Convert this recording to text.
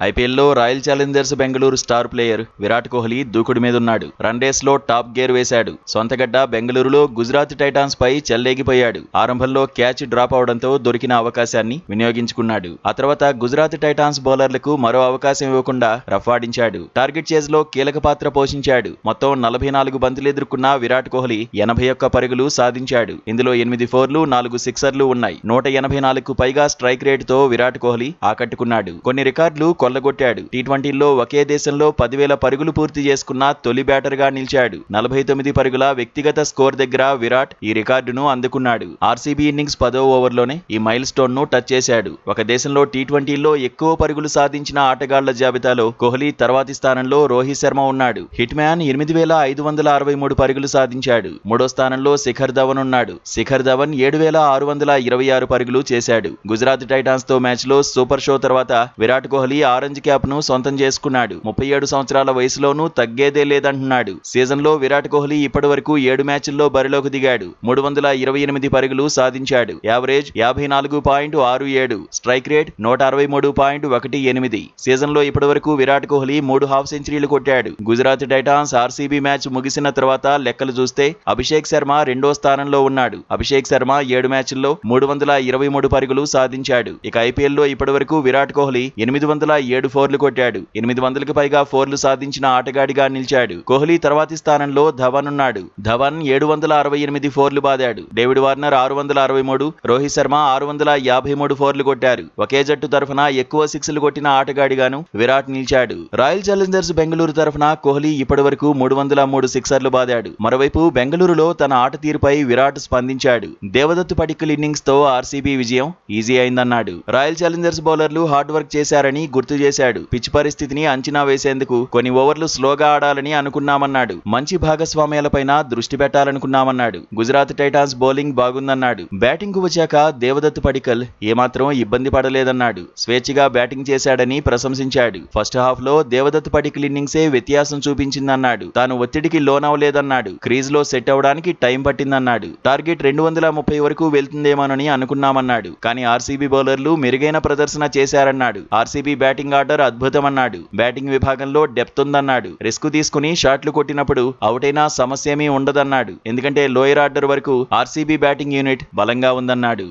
ఐపీఎల్లో royal Challengers Bengaluru star player Virat Kohli దూకుడు మీదున్నాడు. Run race లో టాప్ గేర్ వేశాడు. సొంతగడ్డ బెంగళూరులో గుజరాత్ టైటాన్స్ పై చెలరేగిపోయాడు. ఆరంభంలో క్యాచ్ డ్రాప్ అవడంతో దొరికిన అవకాశాన్ని వినియోగించుకున్నాడు. ఆ తర్వాత గుజరాత్ టైటాన్స్ బౌలర్లకు మరో అవకాశం ఇవ్వకుండా రఫాడించాడు. టార్గెట్ చేజ్ లో కీలక పాత్ర పోషించాడు. మొత్తం 44 బంతులు ఎదుర్కొన్న విరాట్ కోహ్లీ 81 పరుగులు సాధించాడు. ఇందులో 8 ఫోర్లు 4 సిక్సర్లు ఉన్నాయి. 184కు పైగా స్ట్రైక్ రేట్ తో విరాట్ కోహ్లీ ఆకట్టుకున్నాడు. కొన్ని రికార్డులు కొల్లగొట్టాడు. టీ20లో ఒకే దేశంలో 10,000 పరుగులు పూర్తి చేసుకున్న తొలి బ్యాటర్ గా నిలిచాడు. 49 పరుగుల వ్యక్తిగత స్కోర్ దగ్గర విరాట్ ఈ రికార్డును అందుకున్నాడు. ఆర్సీబీ ఇన్నింగ్స్ 10వ ఓవర్లోనే ఈ మైల్ స్టోన్ ను టచ్ చేశాడు. ఒక దేశంలో టీ20లో ఎక్కువ పరుగులు సాధించిన ఆటగాళ్ల జాబితాలో కోహ్లీ తర్వాతి స్థానంలో రోహిత్ శర్మ ఉన్నాడు. హిట్ మ్యాన్ 8,563 పరుగులు సాధించాడు. మూడో స్థానంలో శిఖర్ ధవన్ ఉన్నాడు. శిఖర్ ధవన్ 7,626 పరుగులు చేశాడు. గుజరాత్ టైటాన్స్ తో మ్యాచ్ లో సూపర్ షో తర్వాత విరాట్ కోహ్లీ ఆరెంజ్ క్యాప్ ను సొంతం చేసుకున్నాడు. 37 సంవత్సరాల వయసులోనూ తగ్గేదే లేదంటున్నాడు. సీజన్ లో విరాట్ కోహ్లీ ఇప్పటి వరకు 7 మ్యాచ్ల్లో బరిలోకి దిగాడు. 328 పరుగులు సాధించాడు. Average 54.67, strike rate 163.18. సీజన్ లో ఇప్పటి వరకు విరాట్ కోహ్లీ 3 హాఫ్ సెంచరీలు కొట్టాడు. గుజరాత్ టైటాన్స్ ఆర్సీబీ మ్యాచ్ ముగిసిన తర్వాత లెక్కలు చూస్తే అభిషేక్ శర్మ రెండో స్థానంలో ఉన్నాడు. అభిషేక్ శర్మ 7 మ్యాచ్ల్లో 323 పరుగులు సాధించాడు. ఇక ఐపీఎల్లో ఇప్పటి వరకు విరాట్ కోహ్లీ 807 ఫోర్లు కొట్టాడు. 800కు పైగా ఫోర్లు సాధించిన ఆటగాడిగా నిలిచాడు. కోహ్లీ తర్వాతి స్థానంలో ధవన్ ఉన్నాడు. ధవన్ 768 ఫోర్లు బాదాడు. డేవిడ్ వార్నర్ 663, రోహిత్ శర్మ 653 ఫోర్లు కొట్టారు. ఒకే జట్టు తరఫున ఎక్కువ సిక్స్లు కొట్టిన ఆటగాడిగాను విరాట్ నిలిచాడు. రాయల్ ఛాలెంజర్స్ బెంగళూరు తరఫున కోహ్లీ ఇప్పటి వరకు 303 సిక్సర్లు బాదాడు. మరోవైపు బెంగళూరులో తన ఆట తీరుపై విరాట్ స్పందించాడు. దేవదత్ పడిక్కల్ ఇన్నింగ్స్ తో ఆర్సీబీ విజయం ఈజీ అయిందన్నాడు. రాయల్ ఛాలెంజర్స్ బౌలర్లు హార్డ్ వర్క్ చేశారని గుర్తు చేశాడు. పిచ్ పరిస్థితిని అంచనా వేసేందుకు కొన్ని ఓవర్లు స్లోగా ఆడాలని అనుకున్నామన్నాడు. మంచి భాగస్వామ్యాలపైన దృష్టి పెట్టాలనుకున్నామన్నాడు. గుజరాత్ టైటాన్స్ బౌలింగ్ బాగుందన్నాడు. బ్యాటింగ్ కు వచ్చాక దేవదత్ పడిక్కల్ ఏమాత్రం ఇబ్బంది పడలేదన్నాడు. స్వేచ్ఛగా బ్యాటింగ్ చేశాడని ప్రశంసించాడు. ఫస్ట్ హాఫ్ లో దేవదత్ పడిక్కల్ ఇన్నింగ్సే వ్యత్యాసం చూపించిందన్నాడు. తాను ఒత్తిడికి లోనవలేదన్నాడు. క్రీజ్ లో సెట్ అవడానికి టైం పట్టిందన్నాడు. టార్గెట్ 230 వరకు వెళ్తుందేమోనని అనుకున్నామన్నాడు. కానీ ఆర్సీబీ బౌలర్లు మెరుగైన ప్రదర్శన చేశారన్నాడు. ఆర్సీబీ బ్యాటింగ్ ఆర్డర్ అద్భుతమన్నాడు. బ్యాటింగ్ విభాగంలో డెప్త్ ఉందన్నాడు. రిస్క్ తీసుకుని షాట్లు కొట్టినప్పుడు అవుట్ అయినా సమస్యేమీ ఉండదన్నాడు. ఎందుకంటే లోయర్ ఆర్డర్ వరకు ఆర్సీబీ బ్యాటింగ్ యూనిట్ బలంగా ఉందన్నాడు.